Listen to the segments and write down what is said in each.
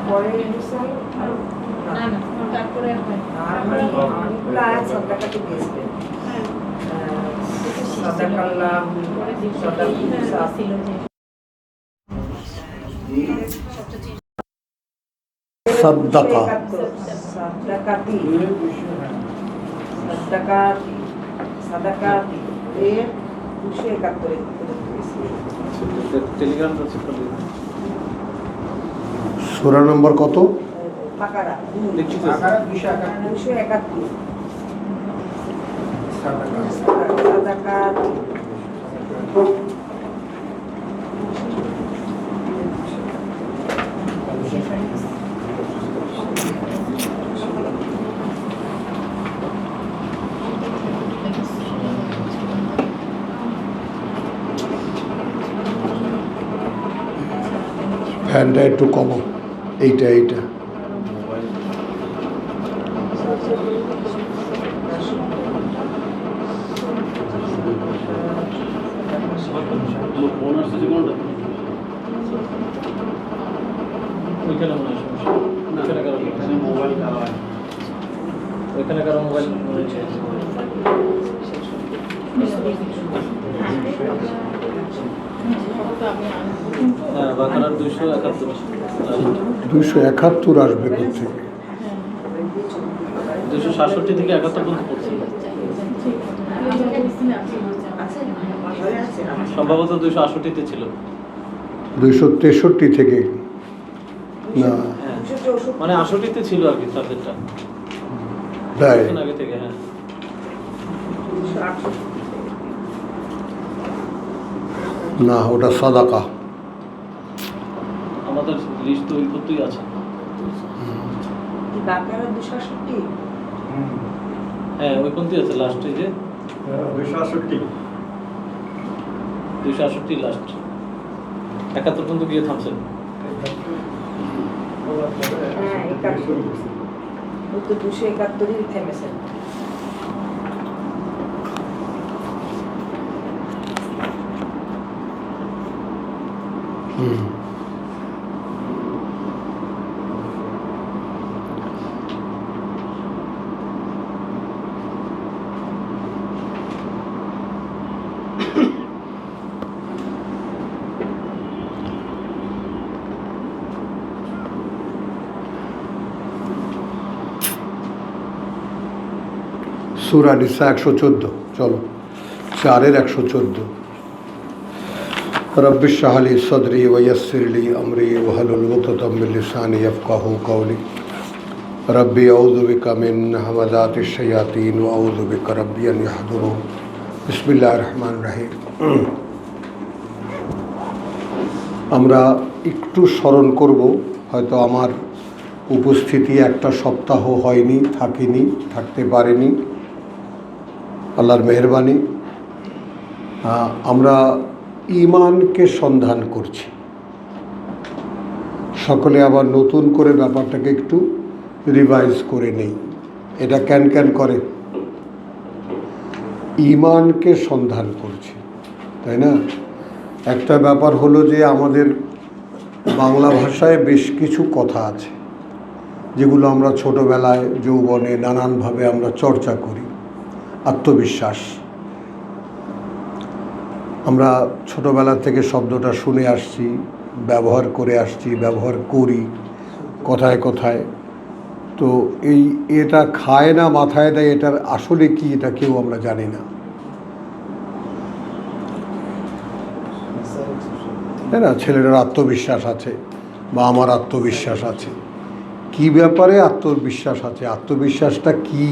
পরে ইনসাল না না তারপরে অনেকগুলো আয়াত সাদাকাতে দিয়েছিলেন। সাদাকাল্লাহ সাদাকা ছিল যে সাদাকা সাদাকাতি সাদাকাতি সাদাকাতি এর 271 টেলিগ্রাম সূরা নম্বর কত? বাকারা 271 সাদাকাতি ফ্যানটা একটু কমো, এইটা ওইখানে কারো মোবাইল বাকারার 271 আসবে কোথেকে? 267 থেকে 71 পর্যন্ত পড়ছে, সম্ভবত 268 তে ছিল, 263 থেকে না, মানে 68 তে ছিল আর কি সাবজেক্টটা তাই আগে থেকে। হ্যাঁ না, ওটা সাদাকা। আমাদের লিস্ট তো ওই করতেই আছে। বাকারা 268 হ্যাঁ ওই কোনটি আছে লাস্টে যে 268 লাস্ট 71 পর্যন্ত গিয়ে থামছেন। হ্যাঁ 71 ও তো 271 থেমেছেন। সূরা নিসা 114, চলো 4-এর 114। রব্বি ইশরাহ লি সাদরি ওয়া ইয়াসসির লি আমরি ওয়াহলুল উকদাতাম মিন লিসানি ইয়াফকাহু কওলি। রব্বি আউযু বিকা মিন হামাযাতিশ শায়াতিন ওয়া আউযু বিকা রব্বি আন ইয়াহদুরুন। বিসমিল্লাহির রহমানির রহিম। আমরা একটু স্মরণ করব, হয়তো আমার উপস্থিতি একটা সপ্তাহ হয়নি, থাকতে পারেনি, আল্লাহর মেহেরবানি। আমরা ঈমানকে সন্ধান করছি, সকলে আবার নতুন করে ব্যাপারটাকে একটু রিভাইজ করে নেই। এটা ক্যান করে ঈমানকে সন্ধান করছি, তাই না? একটা ব্যাপার হলো যে আমাদের বাংলা ভাষায় বেশ কিছু কথা আছে যেগুলো আমরা ছোটোবেলায় যৌবনে নানানভাবে আমরা চর্চা করি। আত্মবিশ্বাস, আমরা ছোটোবেলা থেকে শব্দটা শুনে আসছি, ব্যবহার করে আসছি, ব্যবহার করি কথায় কথায়। তো এটা খায় না মাথায় দেয়, এটার আসলে কি এটা কেউ আমরা জানি না, তাই না? ছেলেটার আত্মবিশ্বাস আছে বা আমার আত্মবিশ্বাস আছে, কি ব্যাপারে আত্মবিশ্বাস আছে, আত্মবিশ্বাসটা কি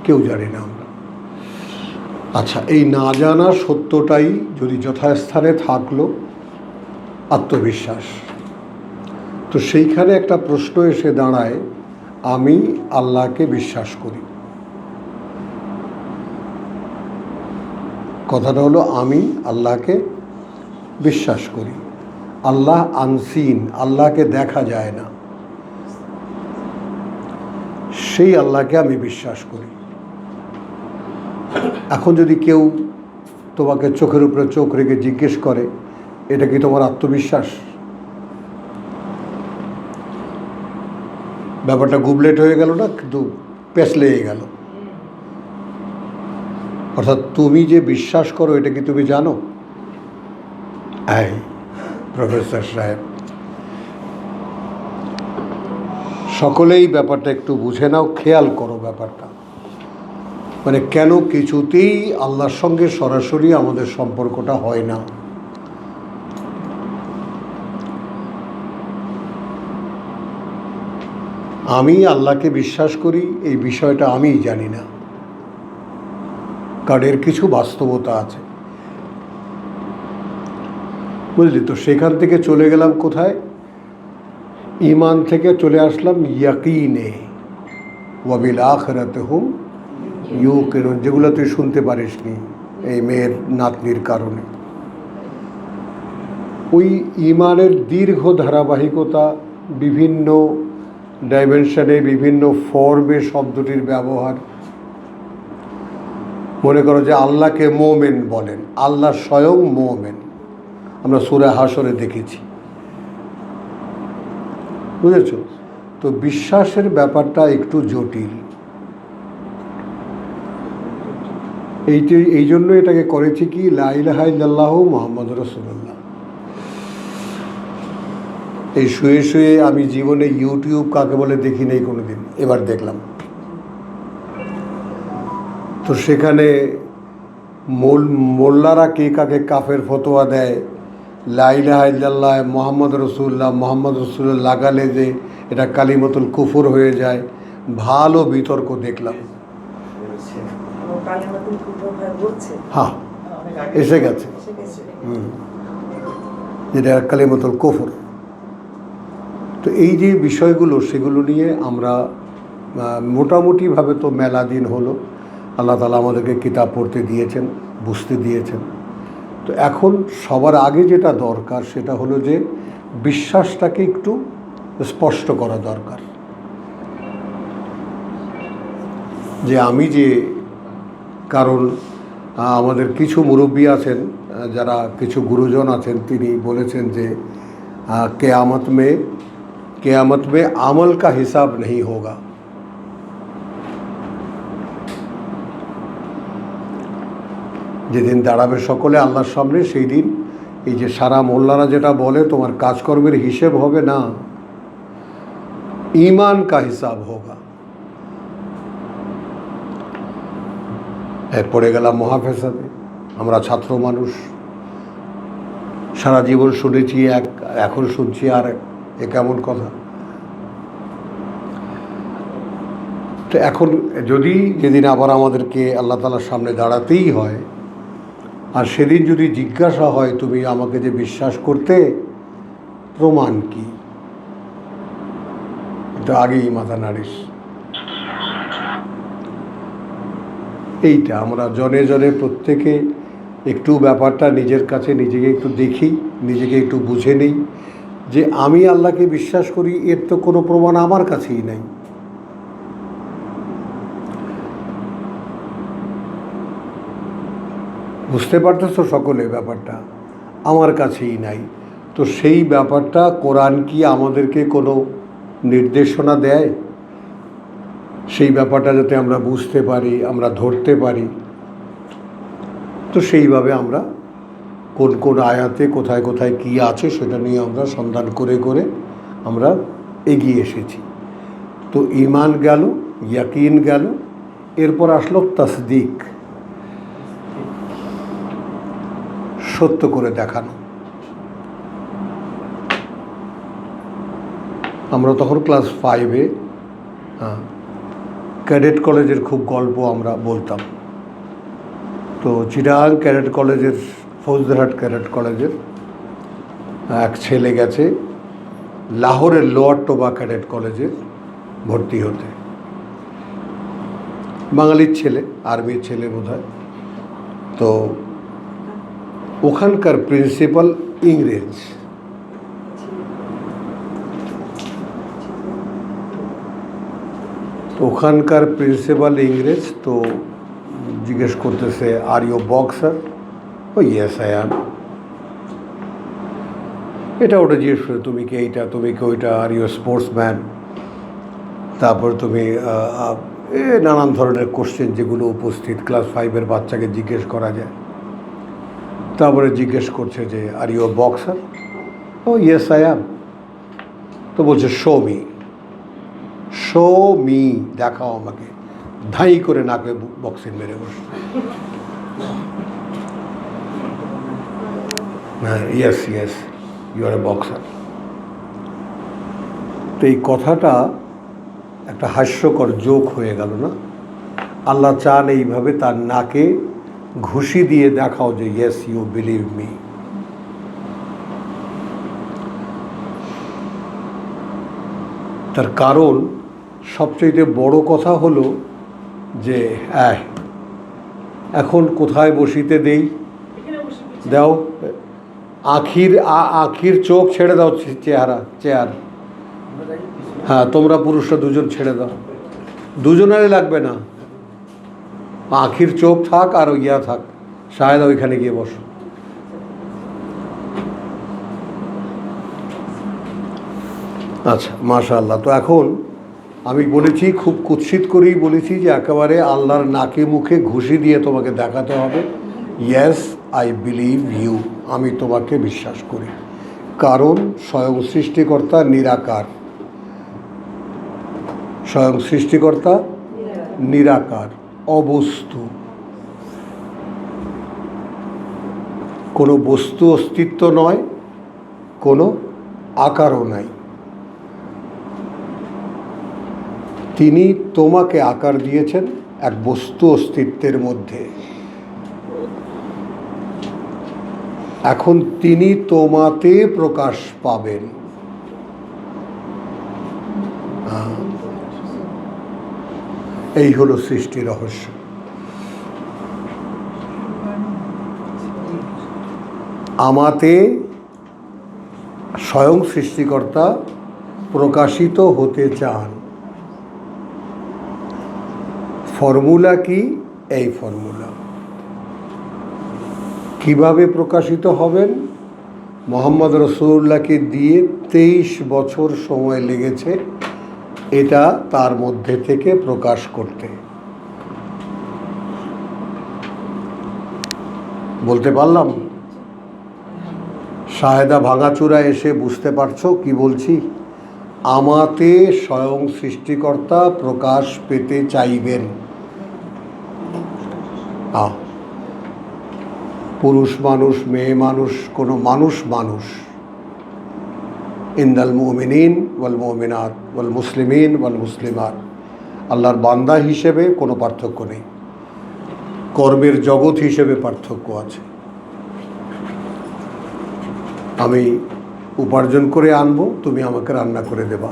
কেউ জানি না আমরা। আচ্ছা, এই না জানা সত্যটাই যদি যথাস্থানে থাকলো আত্মবিশ্বাস, তো সেইখানে একটা প্রশ্ন এসে দাঁড়ায়, আমি আল্লাহকে বিশ্বাস করি। কথাটা হলো আমি আল্লাহকে বিশ্বাস করি। আল্লাহ আনসিন, আল্লাহকে দেখা যায় না, সেই আল্লাহকে আমি বিশ্বাস করি। এখন যদি কেউ তোমাকে চোখের উপরে চোখ রেখে জিজ্ঞেস করে এটা কি তোমার আত্মবিশ্বাস, ব্যাপারটা গুবলেট হয়ে গেল না, কিন্তু পেঁচ লেগে গেল। অর্থাৎ তুমি যে বিশ্বাস করো এটা কি তুমি জানো? এই প্রফেসর সাহেব, সকলেই ব্যাপারটা একটু বুঝে নাও, খেয়াল করো ব্যাপারটা। মানে কেন কিছুতেই আল্লাহর সঙ্গে সরাসরি আমাদের সম্পর্কটা হয় না। আমি আল্লাহকে বিশ্বাস করি এই বিষয়টা আমিই জানি না, কারণ এর কিছু বাস্তবতা আছে, বুঝলি তো। সেখান থেকে চলে গেলাম কোথায়? ঈমান থেকে চলে আসলাম ইয়াকিনে, ওয়া বিল আখিরাতি হুম ইউকিনুন, যেগুলো তুই শুনতে পারিসনি এই মেয়ের নাতনির কারণে। ওই ঈমানের দীর্ঘ ধারাবাহিকতা, বিভিন্ন ডাইমেনশনে, বিভিন্ন ফর্মে শব্দটির ব্যবহার। মনে করো যে আল্লাহকে মোমেন বলেন, আল্লাহ স্বয়ং মোমেন, আমরা সূরা হাশরে দেখেছি, বুঝেছ? তো বিশ্বাসের ব্যাপারটা একটু জটিল। এই জন্য এটাকে করেছি কি, লা ইলাহা ইল্লাল্লাহু মুহাম্মাদুর রাসূলুল্লাহ। এই শুয়ে শুয়ে আমি জীবনে ইউটিউব কাকে বলে দেখি নাই কোনোদিন, এবার দেখলাম। তো সেখানে মোল্লারা কে কাকে কাফের ফতোয়া দেয়, লা ইলাহা ইল্লাল্লাহ মুহাম্মদ রাসূলুল্লাহ লাগালে যে এটা কালিমাতুল কুফর হয়ে যায়, ভালো বিতর্ক দেখলাম। হ্যাঁ, এসে গেছে, যেটা কালিমাতুল কুফর। তো এই যে বিষয়গুলো, সেগুলো নিয়ে আমরা মোটামুটিভাবে তো মেলা দিন হলো আল্লাহ তাআলা আমাদেরকে কিতাব পড়তে দিয়েছেন, বুঝতে দিয়েছেন। তো এখন সবার আগে যেটা দরকার সেটা হলো যে বিশ্বাসটাকে একটু স্পষ্ট করা দরকার, যে আমি যে, কারণ আমাদের কিছু মুরব্বী আছেন, যারা কিছু গুরুজন আছেন, তিনি বলেছেন যে কেয়ামত মে আমল কা হিসাব नहीं होगा। যেদিন দাঁড়াবে সকলে আল্লাহর সামনে, সেই দিন এই যে সারা মোল্লারা যেটা বলে তোমার কাজকর্মের হিসেব হবে না, ঈমান কা হিসাব হোগা। পড়ে গেলাম মহাফেসাদে। আমরা ছাত্র মানুষ, সারা জীবন শুনেছি এক, এখন শুনছি আর এক, এ কেমন কথা? তো এখন যদি যেদিন আবার আমাদেরকে আল্লাহ তাআলার সামনে দাঁড়াতেই হয়, আর সেদিন যদি জিজ্ঞাসা হয় তুমি আমাকে যে বিশ্বাস করতে, প্রমাণ কি? এটা আগেই মাথা নাড়িস। এইটা আমরা জনে জনে প্রত্যেকে একটু ব্যাপারটা নিজের কাছে নিজেকে একটু দেখি, নিজেকে একটু বুঝে নিই যে আমি আল্লাহকে বিশ্বাস করি, এর তো কোনো প্রমাণ আমার কাছেই নাই। বুঝতে পারতেছো সকলে ব্যাপারটা? আমার কাছেই নাই। তো সেই ব্যাপারটা কোরআন কি আমাদেরকে কোনো নির্দেশনা দেয় সেই ব্যাপারটা যাতে আমরা বুঝতে পারি, আমরা ধরতে পারি? তো সেইভাবে আমরা কোন কোন আয়াতে কোথায় কোথায় কী আছে সেটা নিয়ে আমরা সন্ধান করে করে আমরা এগিয়ে এসেছি। তো ঈমান গেল, ইয়াকিন গেল, এরপর আসলো তাসদিক, সত্য করে দেখানো। আমরা তখন ক্লাস 5-এ ক্যাডেট কলেজের খুব গল্প আমরা বলতাম। তো চিটাগাং ক্যাডেট কলেজের, ফৌজদারহাট ক্যাডেট কলেজের এক ছেলে গেছে লাহোরের লোয়ার টোবা ক্যাডেট কলেজে ভর্তি হতে। বাঙালির ছেলে, আর্মির ছেলে বোধহয়। তো ওখানকার প্রিন্সিপাল ইংরেজ। ওখানকার প্রিন্সিপাল ইংরেজ। তো জিজ্ঞেস করতেছে, are you boxer? Oh yes I am. এটা ওটা জিজ্ঞেস করে, তুমি কি এইটা, তুমি কি ওইটা, আর ইউ স্পোর্টসম্যান? তারপর তুমি নানান ধরনের কোশ্চেন যেগুলো উপস্থিত ক্লাস 5-এর বাচ্চাকে জিজ্ঞেস করা যায়। তারপরে জিজ্ঞেস করছে যে are you a boxer? Oh yes I am. তো বলছে শো মি, দেখাও আমাকে। ধাই করে নাকে বক্সিং মেরে বসে, হ্যাঁ yes you are a boxer. তো এই কথাটা একটা হাস্যকর জোক হয়ে গেল না? আল্লাহ চান এইভাবে তার নাকে ঘুষি দিয়ে দেখাও যে ইয়েস ইউ বিলিভ মি। তার কারণ সবচেয়ে বড় কথা হলো যে এখন কোথায় বসিতে দেই, দাও আখির চোখ ছেড়ে দাও, চেয়ার। হ্যাঁ তোমরা পুরুষরা দুজন ছেড়ে দাও, দুজনেরই লাগবে না, আখির চোখ থাক আর ইয়া থাক, শায়দ ওইখানে গিয়ে বসো। আচ্ছা মাশাআল্লাহ। তো এখন আমি বলেছি, খুব কুৎসিত করেই বলেছি যে একেবারে আল্লাহর নাকে মুখে ঘুষি দিয়ে তোমাকে দেখাতে হবে ইয়েস আই বিলিভ ইউ, আমি তোমাকে বিশ্বাস করি। কারণ স্বয়ং সৃষ্টিকর্তা নিরাকার, স্বয়ং সৃষ্টিকর্তা নিরাকার, অবস্তু, কোনো বস্তু অস্তিত্ব নয়, কোনো আকারও নাই। তিনি তোমাকে আকার দিয়েছেন এক বস্তু অস্তিত্বের মধ্যে। এখন তিনি তোমাতে প্রকাশ পাবেন। এই হলো সৃষ্টি রহস্য। আমাতে স্বয়ং সৃষ্টিকর্তা প্রকাশিত হতে চান। ফর্মুলা কি? এই ফর্মুলা। কিভাবে প্রকাশিত হবেন? মোহাম্মদ রসুল্লাহকে দিয়ে 23 বছর সময় লেগেছে এটা তার মধ্যে থেকে প্রকাশ করতে। বলতে পারলাম? শাহেদা ভাঙাচুরা এসে বুঝতে পারছো কি বলছি? আমাতে স্বয়ং সৃষ্টিকর্তা প্রকাশ পেতে চাইবেন। পুরুষ মানুষ, মেয়ে মানুষ, কোনো মানুষ ইন্দাল মুমিনিন ওয়াল মুমিনাত ওয়াল মুসলিমিন ওয়াল মুসলিমাত, আল্লাহর বান্দা হিসেবে কোনো পার্থক্য নেই, কর্মের জগৎ হিসেবে পার্থক্য আছে। আমি উপার্জন করে আনবো, তুমি আমাকে রান্না করে দেবা,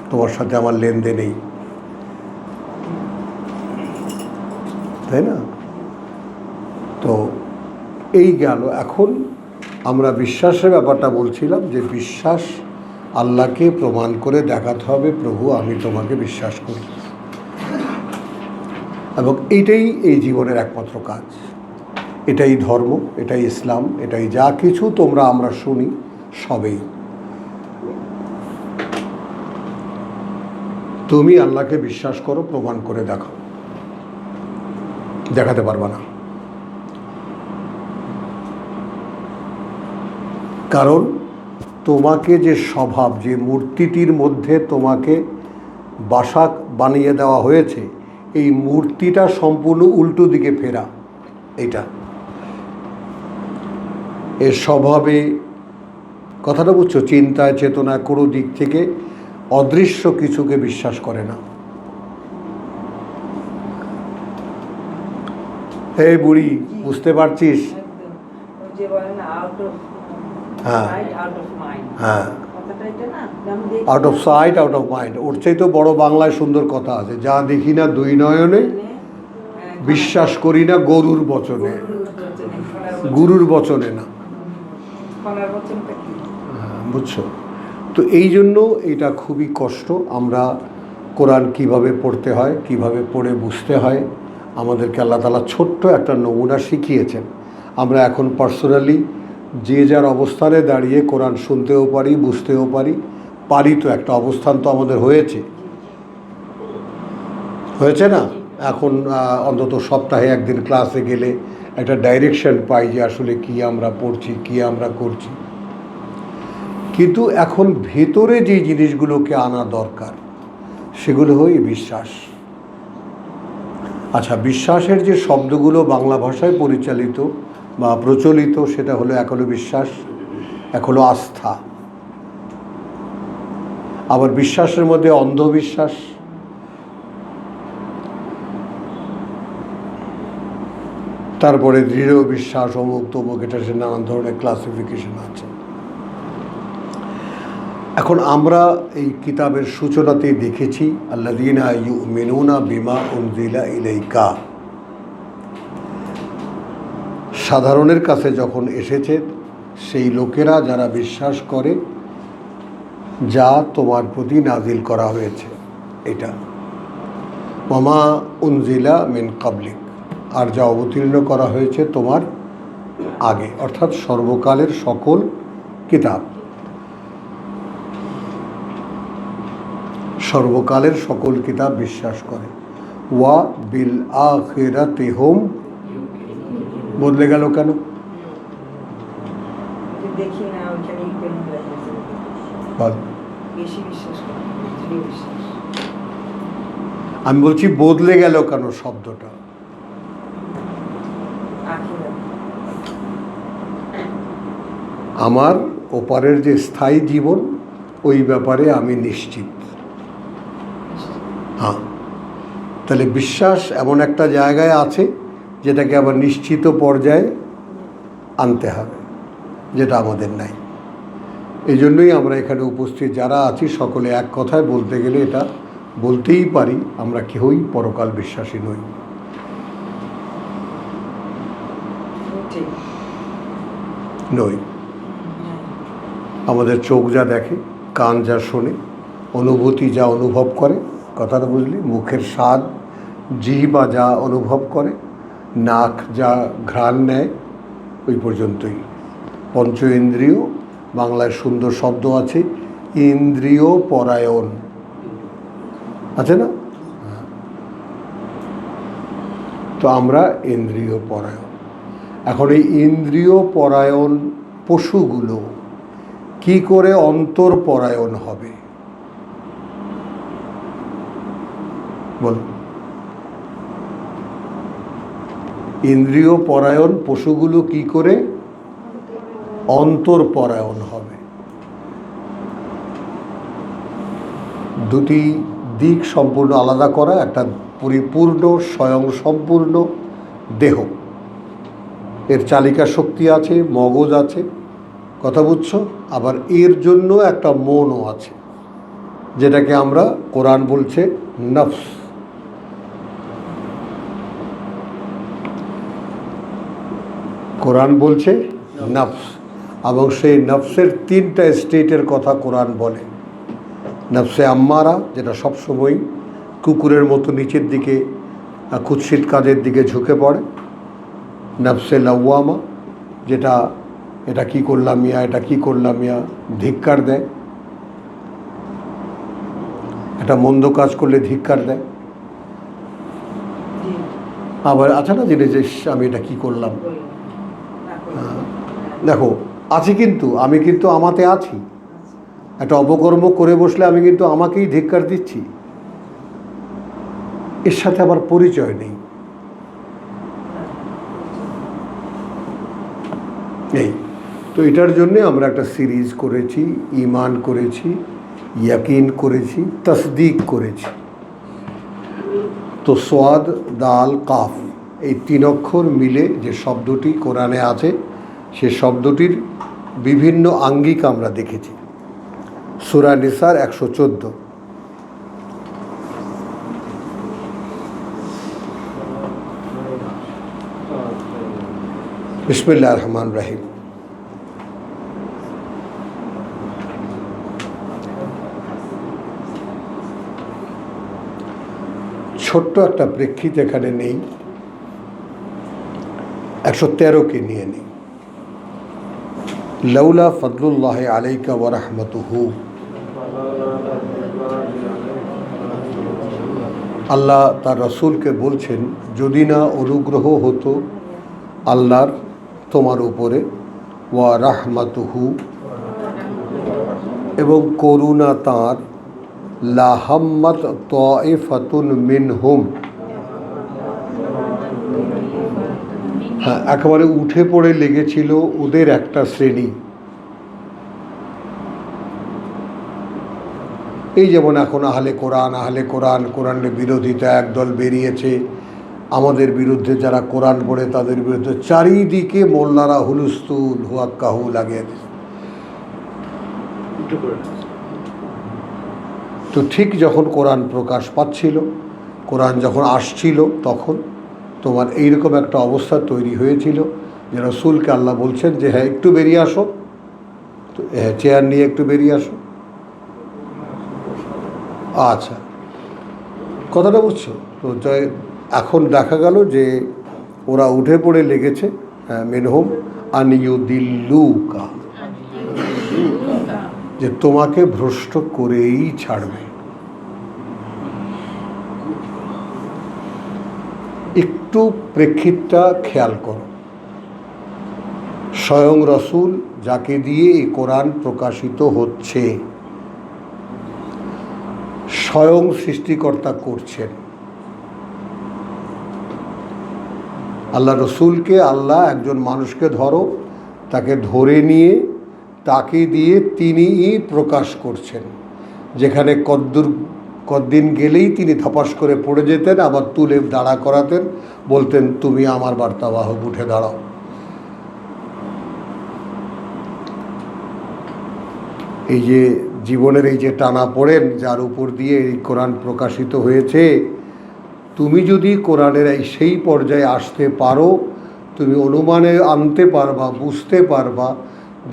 তোমার সাথে আমার লেনদেনেই, তাই না? তো এই গেল। এখন আমরা বিশ্বাসের ব্যাপারটা বলছিলাম যে বিশ্বাস আল্লাহকে প্রমাণ করে দেখাতে হবে, প্রভু আমি তোমাকে বিশ্বাস করি। এবং এইটাই এই জীবনের একমাত্র কাজ, এটাই ধর্ম, এটাই ইসলাম, এটাই যা কিছু তোমরা আমরা শুনি সবেই। তুমি আল্লাহকে বিশ্বাস করো, প্রমাণ করে দেখাও। দেখাতে পারবা না, কারণ তোমাকে যে স্বভাব, যে মূর্তিটির মধ্যে তোমাকে বাসা বানিয়ে দেওয়া হয়েছে, এই মূর্তিটা সম্পূর্ণ উল্টো দিকে ফেরা। এটা এর স্বভাবে, কথাটা বুঝছো, চিন্তায় চেতনায় কোনো দিক থেকে অদৃশ্য কিছুকে বিশ্বাস করে না। হে বুড়ি, বুঝতে পারছিস? হ্যাঁ হ্যাঁ, out of sight out of mind. ওর চাইতে বড় বাংলায় সুন্দর কথা আছে, যা দেখি না দুই নয়নে, বিশ্বাস করি না গরুর বচনে। গুরুর বচনে না, বুঝছো? তো এই জন্য এটা খুবই কষ্ট। আমরা কোরআন কিভাবে পড়তে হয়, কিভাবে পড়ে বুঝতে হয়, আমাদেরকে আল্লাহ তাআলা ছোট্ট একটা নমুনা শিখিয়েছেন। আমরা এখন পার্সোনালি যে যার অবস্থানে দাঁড়িয়ে কোরআন শুনতেও পারি, বুঝতেও পারি, তো একটা অবস্থান তো আমাদের হয়েছে। হয়েছে না? এখন অন্তত সপ্তাহে একদিন ক্লাসে গেলে একটা ডাইরেকশন পাই যে আসলে কি আমরা পড়ছি, কি আমরা করছি। কিন্তু এখন ভেতরে যে জিনিসগুলোকে আনা দরকার সেগুলো হয় বিশ্বাস। আচ্ছা, বিশ্বাসের যে শব্দগুলো বাংলা ভাষায় পরিচালিত বা প্রচলিত সেটা হলো, এক হলো বিশ্বাস, এক হলো আস্থা। আবার বিশ্বাসের মধ্যে অন্ধবিশ্বাস, তারপরে দৃঢ় বিশ্বাস, অমুক তমুক, এটা সে নানান ধরনের ক্লাসিফিকেশন আছে। এখন আমরা এই কিতাবের সূচনাতেই দেখেছি আল্লাযীনা ইউমিনুনা বিমা উনজিলা ইলাইকা। সাধারণের কাছে যখন এসেছে সেই লোকেরা যারা বিশ্বাস করে যা তোমার প্রতি নাজিল করা হয়েছে, এটা ওমা উনজিলা মিন কাবলিক, আর যা অবতীর্ণ করা হয়েছে তোমার আগে, অর্থাৎ সর্বকালের সকল কিতাব, সর্বকালের সকল কিতাব বিশ্বাস করে। ওয়া বিল আখিরাতি হুম, বদলে গেল কেন? দেখি না ওইখানে বল। বেশি বিশ্বাস করে, দৃঢ় বিশ্বাস। আমি বলছি বদলে গেল কেন শব্দটা? আখিরাত। আমার ওপারের যে স্থায়ী জীবন, ওই ব্যাপারে আমি নিশ্চিত। হ্যাঁ, তাহলে বিশ্বাস এমন একটা জায়গায় আছে যেটাকে আবার নিশ্চিত পর্যায়ে আনতে হবে, যেটা আমাদের নাই। এই জন্যই আমরা এখানে উপস্থিত যারা আছি সকলে এক কথায় বলতে গেলে এটা বলতেই পারি, আমরা কেউই পরকাল বিশ্বাসী নই। ঠিক। নই। আমাদের চোখ যা দেখে, কান যা শোনে, অনুভূতি যা অনুভব করে, কথাটা বুঝলি, মুখের স্বাদ, জিহ্বা যা অনুভব করে, নাক যা ঘ্রাণ নেয়, ওই পর্যন্তই। পঞ্চ ইন্দ্রিয়, বাংলায় সুন্দর শব্দ আছে ইন্দ্রিয় পরায়ণ, আছে না? তো আমরা ইন্দ্রিয় পরায়ণ। এখন এই ইন্দ্রিয় পরায়ণ পশুগুলো কি করে অন্তর পরায়ণ হবে বল? ইন্দ্রিয় পরায়ণ পশুগুলো কি করে অন্তর পরায়ণ হবে? দুটি দিক সম্পূর্ণ আলাদা করা, একটা পরিপূর্ণ স্বয়ং সম্পূর্ণ দেহ, এর চালিকা শক্তি আছে, মগজ আছে, কথা বুঝছো? আবার এর জন্য একটা মনও আছে, যেটাকে আমরা কোরআন বলছে নফস। কোরআন বলছে নফস, এবং সেই নফসের তিনটা স্টেটের কথা কোরআন বলে। নফসে আম্মারা, যেটা সবসময় কুকুরের মতো নিচের দিকে কুৎসিত কাজের দিকে ঝুঁকে পড়ে। নফসে লাওয়ামা, যেটা এটা কি করলাম মিয়া, এটা কি করলাম মিয়া ধিক্কার দেয়, এটা মন্দ কাজ করলে ধিক্কার দেয়। আবার আছে না জিনিস যে আমি এটা কি করলাম, দেখো আছি, কিন্তু আমি কিন্তু আমাতে আছি। একটা অপকর্ম করে বসলে আমি কিন্তু আমাকেই ধিক্কার দিচ্ছি, এর সাথে আবার পরিচয় নেই। এই তো এটার জন্যে আমরা একটা সিরিজ করেছি, ঈমান করেছি, ইয়াকিন করেছি, তসদিক করেছি। তো সোয়াদ, দাল, কাফ, এই তিন অক্ষর মিলে যে শব্দটি কোরআনে আছে, সে শব্দটির বিভিন্ন আঙ্গিক আমরা দেখেছি। সূরা নিসার 114। বিসমিল্লাহির রহমানির রহিম। ছোট্ট একটা প্রেক্ষিত এখানে নেই, 113কে নিয়ে নেই। লাউলা ফদলুল্লাহ আলাইকা ওয়া রাহমাতুহু আল্লাহ তার রসুলকে বলছেন, যদি না অনুগ্রহ হতো আল্লাহর তোমার উপরে, ওয়া রাহমাতুহু, এবং করুণা তাঁর, লাহাম্মাত তাইফাতুন মিনহুম, হ্যাঁ, একেবারে উঠে পড়ে লেগেছিল ওদের একটা শ্রেণী। এই যেমন এখন আহলে কোরআন, কোরআনের বিরোধিতা একদল বেরিয়েছে, আমাদের বিরুদ্ধে যারা কোরআন পড়ে তাদের বিরুদ্ধে চারিদিকে মোল্লারা হুলুস্তুল হুয়াক্কাহু লাগিয়ে দিচ্ছে। তো ঠিক যখন কোরআন প্রকাশ পাচ্ছিল, কোরআন যখন আসছিল, তখন তোমার এইরকম একটা অবস্থা তৈরি হয়েছিল যে রসুলকে আল্লাহ বলছেন যে হ্যাঁ একটু বেরিয়ে আসো, তো হ্যাঁ চেয়ার নিয়ে একটু বেরিয়ে আসো। আচ্ছা, কথাটা বুঝছো তো? এখন দেখা গেল যে ওরা উঠে পড়ে লেগেছে, মিনহুম আনিয়ুদিল্লুকা, যে তোমাকে ভ্রষ্ট করেই ছাড়বে। একটু প্রেক্ষিতটা খেয়াল করো। স্বয়ং রসুল যাকে দিয়ে এই কোরআন প্রকাশিত হচ্ছে, স্বয়ং সৃষ্টিকর্তা করছেন। আল্লাহ রসুলকে, আল্লাহ একজন মানুষকে ধরো, তাকে ধরে নিয়ে তাকে দিয়ে তিনিই প্রকাশ করছেন। যেখানে কদ্দিন গেলেই তিনি ধপাস করে পড়ে যেতেন, আবার তুলে দাঁড়া করাতেন, বলতেন তুমি আমার বার্তাবাহক, উঠে দাঁড়াও। এই যে জীবনের এই যে টানা পড়েন, যার উপর দিয়ে এই কোরআন প্রকাশিত হয়েছে, তুমি যদি কোরআনের সেই পর্যায়ে আসতে পারো, তুমি অনুমানে আনতে পারবা, বুঝতে পারবা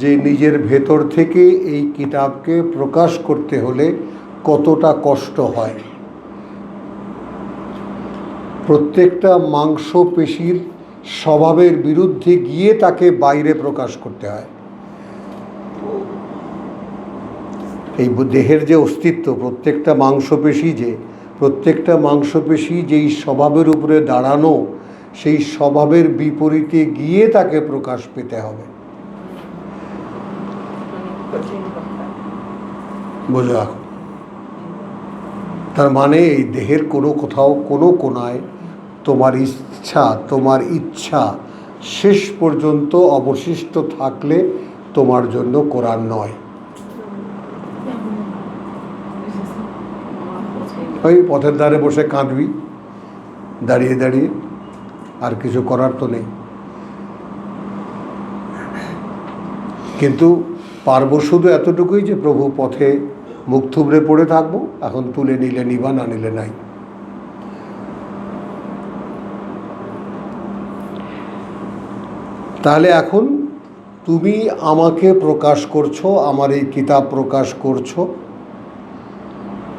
যে নিজের ভেতর থেকে এই কিতাবকে প্রকাশ করতে হলে কতটা কষ্ট হয়। প্রত্যেকটা মাংসপেশির স্বভাবের বিরুদ্ধে গিয়ে তাকে বাইরে প্রকাশ করতে হয়। এই দেহের যে অস্তিত্ব, প্রত্যেকটা মাংসপেশি যেই স্বভাবের উপরে দাঁড়ানো, সেই স্বভাবের বিপরীতে গিয়ে তাকে প্রকাশ পেতে হবে। বোঝো এখন? তার মানে এই দেহের কোথাও কোনো কোনায় তোমার ইচ্ছা শেষ পর্যন্ত অবশিষ্ট থাকলে তোমার জন্য কোরআন নয়। ওই পথের ধারে বসে কাঁদবি দাঁড়িয়ে দাঁড়িয়ে, আর কিছু করার তো নেই। কিন্তু পারবো শুধু এতটুকুই যে প্রভু পথে মুখ থুবড়ে পড়ে থাকবো, এখন তুলে নিলে নিবা, না নিলে নাই। তাহলে এখন তুমি আমাকে প্রকাশ করছো, আমার এই কিতাব প্রকাশ করছো,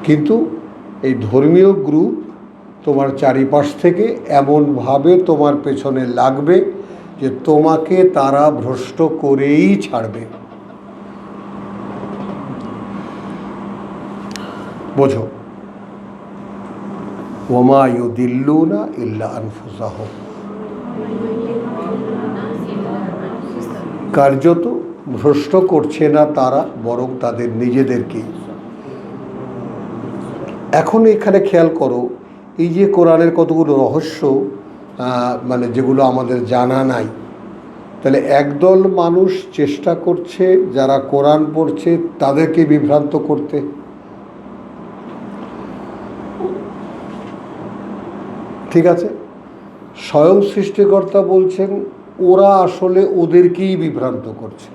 কিন্তু এই ধর্মীয় গ্রুপ তোমার চারিপাশ থেকে এমনভাবে তোমার পেছনে লাগবে যে তোমাকে তারা ভ্রষ্ট করেই ছাড়বে। বোঝো? ওমা ইউদিল্লুনা ইল্লা আনফুসাহুম, কার্যত ভ্রষ্ট করছে না তারা, বরং তাদের নিজেদেরকেই। এখন এখানে খেয়াল করো, এই যে কোরআনের কতগুলো রহস্য মানে যেগুলো আমাদের জানা নাই, তাহলে একদল মানুষ চেষ্টা করছে যারা কোরআন পড়ছে তাদেরকে বিভ্রান্ত করতে। ঠিক আছে, স্বয়ং সৃষ্টিকর্তা বলছেন ওরা আসলে ওদেরকেই বিভ্রান্ত করছে।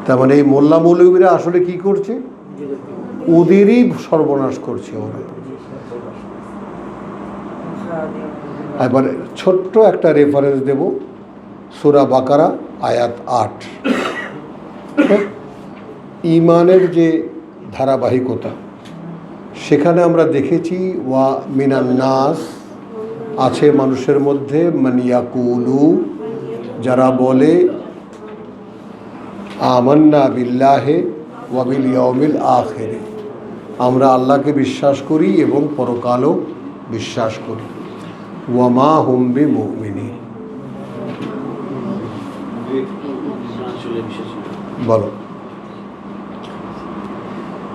তার মানে এই মোল্লা মৌলবীরা আসলে কি করছে? ওদেরই সর্বনাশ করছে ওরা। এবার ছোট্ট একটা রেফারেন্স দেব, সূরা বাকারা আয়াত 8। ঈমানের যে ধারাবাহিকতা, সেখানে আমরা দেখেছি ওয়া মিনান নাস, আছে মানুষের মধ্যে, মান ইয়াকুলু, যারা বলে আমান্না বিল্লাহে ওয়া বিল ইয়াউমিল আখিরে, আমরা আল্লাহকে বিশ্বাস করি এবং পরকালও বিশ্বাস করি। ওয়া মা হুম বিমুমিনিন। বলো,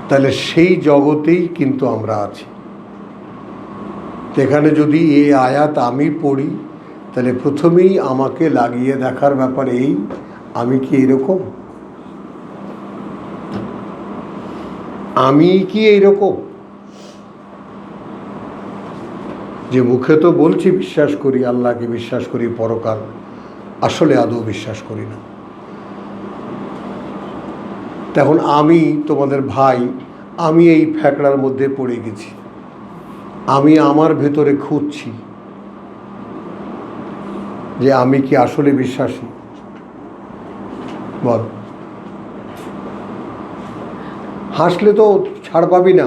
তাহলে সেই জগতেই কিন্তু আমরা আছি। এখানে যদি এই আয়াত আমি পড়ি, তাহলে প্রথমেই আমাকে লাগিয়ে দেখার ব্যাপার এই, আমি কি এরকম? আমি কি এইরকম যে মুখে তো বলছি বিশ্বাস করি, আল্লাহকে বিশ্বাস করি, পরকাল, আসলে আদৌ বিশ্বাস করি না। তখন আমি তোমাদের ভাই, আমি এই ফ্যাকড়ার মধ্যে পড়ে গেছি, আমি আমার ভেতরে খুঁজছি যে আমি কি আসলে বিশ্বাসী। বল, হাসলে তো ছাড় পাবি না।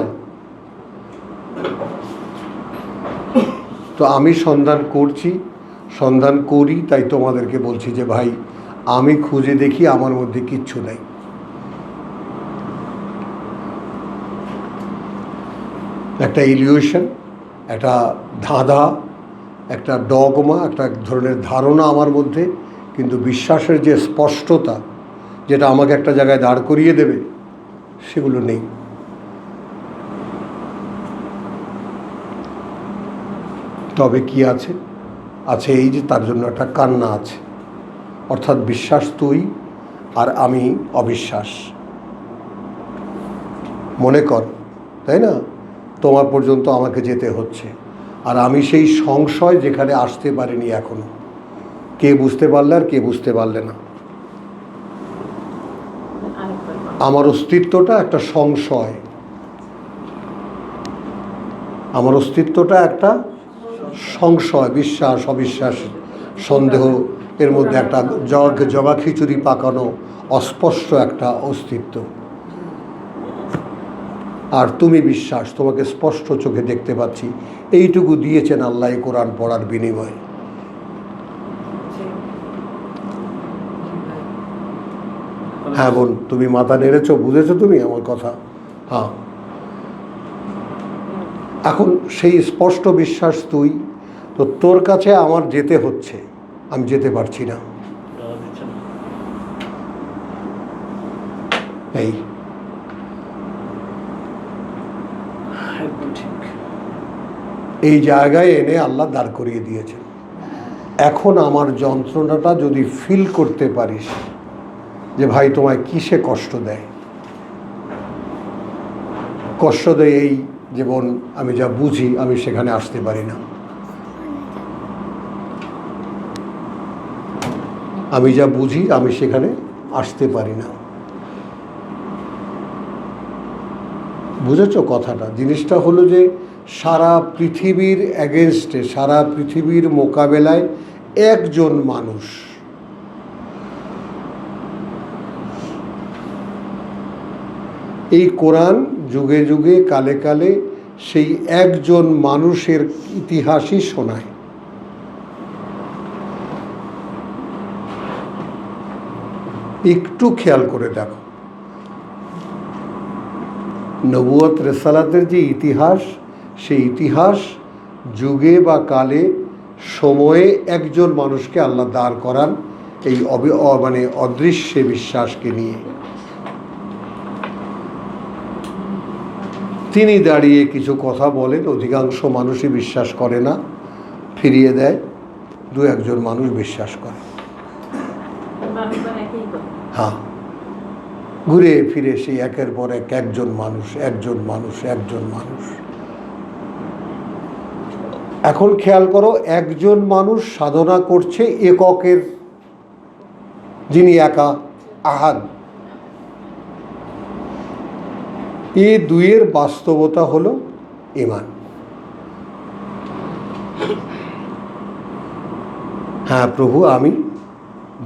তো আমি সন্ধান করছি, সন্ধান করি, তাই তোমাদেরকে বলছি যে ভাই আমি খুঁজে দেখি, আমার মধ্যে কিচ্ছু নেই। একটা ইলিউশন, একটা ধাঁধা, একটা ডগমা, একটা ধরনের ধারণা আমার মধ্যে, কিন্তু বিশ্বাসের যে স্পষ্টতা, যেটা আমাকে একটা জায়গায় দাঁড় করিয়ে দেবে, সেগুলো নেই। তবে কি আছে? আছে এই যে তার জন্য একটা কান্না আছে, অর্থাৎ বিশ্বাস তুই আর আমি অবিশ্বাস। মনে কর, তাই না, তোমার পর্যন্ত আমাকে যেতে হচ্ছে, আর আমি সেই সংশয় যেখানে আসতে পারিনি এখনো। কে বুঝতে পারলে আর কে বুঝতে পারলে না? আমার অস্তিত্বটা একটা সংশয়, আমার অস্তিত্বটা একটা সংশয়, বিশ্বাস অবিশ্বাস সন্দেহ, এর মধ্যে একটা জগা খিচুড়ি পাকানো অস্পষ্ট একটা অস্তিত্ব। আর তুমি বিশ্বাস, তোমাকে স্পষ্ট চোখে দেখতে পাচ্ছি, এইটুকু দিয়েছেন আল্লাহ কোরআন পড়ার বিনিময়ে। হ্যাঁ বোন, তুমি মাথা নেড়েছো, বুঝেছো তুমি আমার কথা? হ্যাঁ, এখন সেই স্পষ্ট বিশ্বাস তুই, তো তোর কাছে আমার যেতে হচ্ছে, আমি যেতে পারছি না। এই এই জায়গায় এনে আল্লাহ দাঁড় করিয়ে দিয়েছেন। এখন আমার যন্ত্রণাটা যদি ফিল করতে পারিস যে ভাই তোমায় কিসে কষ্ট দেয়, কষ্ট দেয় এই যেমন আমি যা বুঝি আমি সেখানে আসতে পারি না, আমি যা বুঝি আমি সেখানে আসতে পারি না। বুঝেছ কথাটা? জিনিসটা হলো যে সারা পৃথিবীর অ্যাগেনস্টে, সারা পৃথিবীর মোকাবেলায় একজন মানুষ, এই কোরআন যুগে যুগে কালে কালে সেই একজন মানুষের ইতিহাসই শোনায়। একটু খেয়াল করে দেখো, নবুয়ত রেসালাতের যে ইতিহাস, সেই ইতিহাস যুগে বা কালে সময়ে একজন মানুষকে আল্লাহ দাঁড় করান এই মানে অদৃশ্য বিশ্বাসকে নিয়ে। তিনি দাঁড়িয়ে কিছু কথা বলেন, অধিকাংশ মানুষই বিশ্বাস করে না, ফিরিয়ে দেয়, দু একজন মানুষ বিশ্বাস করে। হ্যাঁ, ঘুরে ফিরে সেই একের পর এক একজন মানুষ, একজন মানুষ, একজন মানুষ। এখন খেয়াল করো, একজন মানুষ সাধনা করছে এককের, যিনি একা, আহাদ। এই দুইয়ের বাস্তবতা হলো ঈমান। হ্যাঁ প্রভু, আমি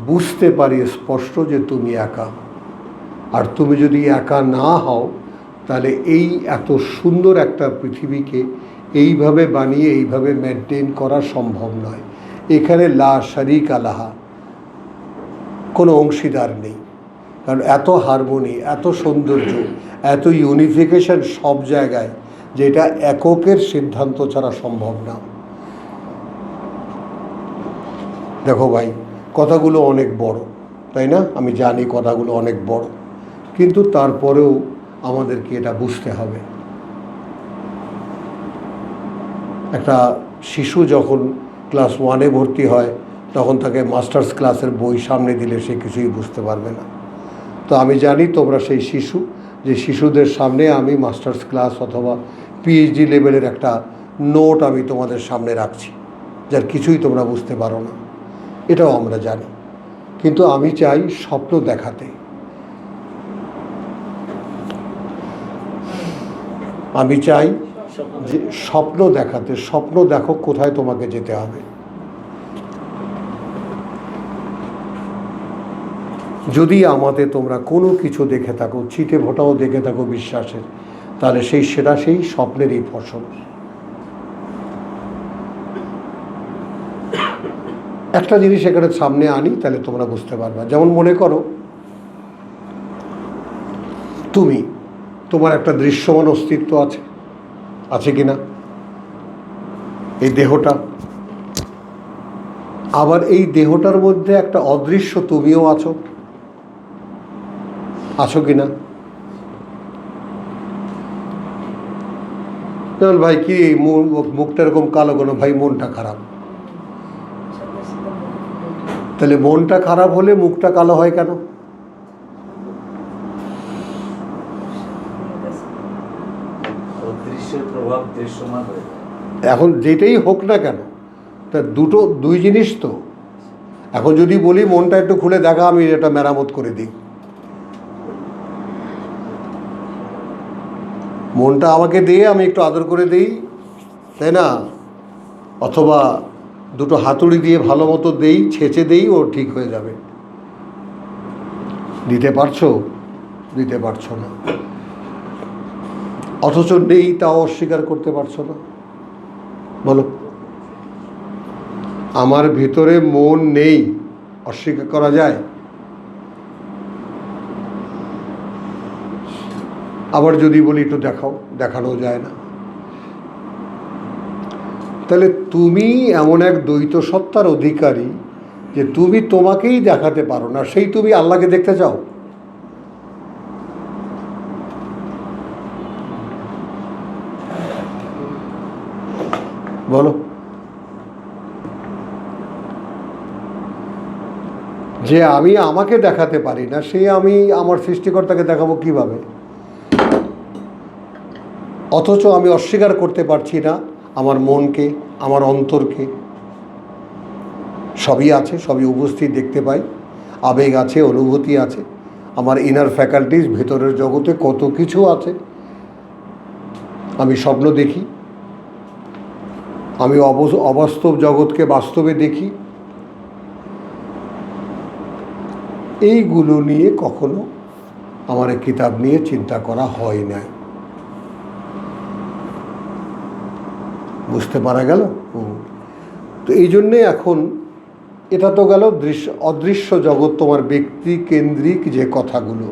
বুঝতে পারি স্পষ্ট যে তুমি একা, আর তুমি যদি একা না হও তাহলে এই এত সুন্দর একটা পৃথিবীকে এইভাবে বানিয়ে এইভাবে মেনটেন করা সম্ভব নয়। এখানে লা শারিকা লাহা, কোনো অংশীদার নেই, কারণ এত হারমোনি, এত সৌন্দর্য, এত ইউনিফিকেশন সব জায়গায়, যেটা এককের সিদ্ধান্ত ছাড়া সম্ভব না। দেখো ভাই, কথাগুলো অনেক বড়, তাই না? আমি জানি কথাগুলো অনেক বড়, কিন্তু তারপরেও আমাদেরকে এটা বুঝতে হবে। একটা শিশু যখন ক্লাস 1-এ ভর্তি হয়, তখন তাকে মাস্টার্স ক্লাসের বই সামনে দিলে সে কিছুই বুঝতে পারবে না। তো আমি জানি তোমরা সেই শিশু, যে শিশুদের সামনে আমি মাস্টার্স ক্লাস অথবা পিএইচডি লেভেলের একটা নোট আমি তোমাদের সামনে রাখছি, যার কিছুই তোমরা বুঝতে পারো না, এটাও আমরা জানি। কিন্তু আমি চাই স্বপ্ন দেখাতে, আমি চাই যে স্বপ্ন দেখাতে। স্বপ্ন দেখো কোথায় তোমাকে যেতে হবে। যদি আমাদের তোমরা কোনো কিছু দেখে থাকো, ছিটে ফোটাও দেখে থাকো বিশ্বাসের, তাহলে সেটা সেই স্বপ্নেরই ফসল। একটা জিনিস এখানে সামনে আনি, তাহলে তোমরা বুঝতে পারবে। যেমন মনে করো তোমার একটা দৃশ্যমান অস্তিত্ব আছে, আছে কি না? এই দেহটা, আবার এই দেহটার মধ্যে একটা অদৃশ্য তুমিও আছো, আছো কি না? যেমন ভাই কি মুখটা এরকম কালো কেন? ভাই মনটা খারাপ। তাহলে মনটা খারাপ হলে মুখটা কালো হয় কেন? এখন যেটাই হোক না কেন, তা দুই জিনিস তো। এখন যদি বলি মনটা একটু খুলে দেখা, আমি এটা মেরামত করে দিই, মনটা আমাকে দিয়ে আমি একটু আদর করে দিই, তাই না? অথবা দুটো হাতুড়ি দিয়ে ভালো মতো দেই, ছেঁচে দেই, ও ঠিক হয়ে যাবে। দিতে পারছো? দিতে পারছো না। অথচ নেই, তাও অস্বীকার করতে পারছো না। বলো, আমার ভিতরে মন নেই, অস্বীকার করা যায়? আবার যদি বলি একটু দেখাও, দেখানো যায় না। তাহলে তুমি এমন এক দ্বৈত সত্তার অধিকারী যে তুমি তোমাকেই দেখাতে পারো না, সেই তুমি আল্লাহকে দেখতে চাও? বলো, যে আমি আমাকে দেখাতে পারি না, সে আমি আমার সৃষ্টিকর্তাকে দেখাবো কিভাবে? অথচ আমি অস্বীকার করতে পারছি না আমার মনকে, আমার অন্তরকে। সবই আছে, সবই উপস্থিত, দেখতে পাই, আবেগ আছে, অনুভূতি আছে, আমার ইনার ফ্যাকাল্টিস, ভেতরের জগতে কত কিছু আছে। আমি স্বপ্ন দেখি, আমি অবাস্তব জগৎকে বাস্তবে দেখি। এইগুলো নিয়ে কখনো আমার এই কিতাব নিয়ে চিন্তা করা হয় নাই। বুঝতে পারা গেল? তো এই জন্যে এখন এটা তো গেল অদৃশ্য জগৎ, তোমার ব্যক্তি কেন্দ্রিক যে কথাগুলো।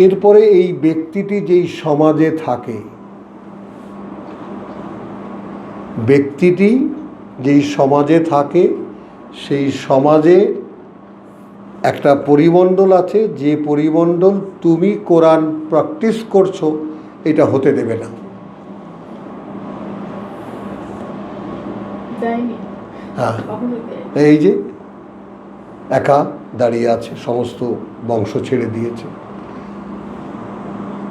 এরপরে এই ব্যক্তিটি যেই সমাজে থাকে, ব্যক্তিটি যেই সমাজে থাকে, সেই সমাজে একটা পরিমণ্ডল আছে, যে পরিমণ্ডল তুমি কোরআন প্র্যাকটিস করছো এটা হতে দেবে না। হ্যাঁ, এই যে একা দাঁড়িয়ে আছে, সমস্ত বংশ ছেড়ে দিয়েছে।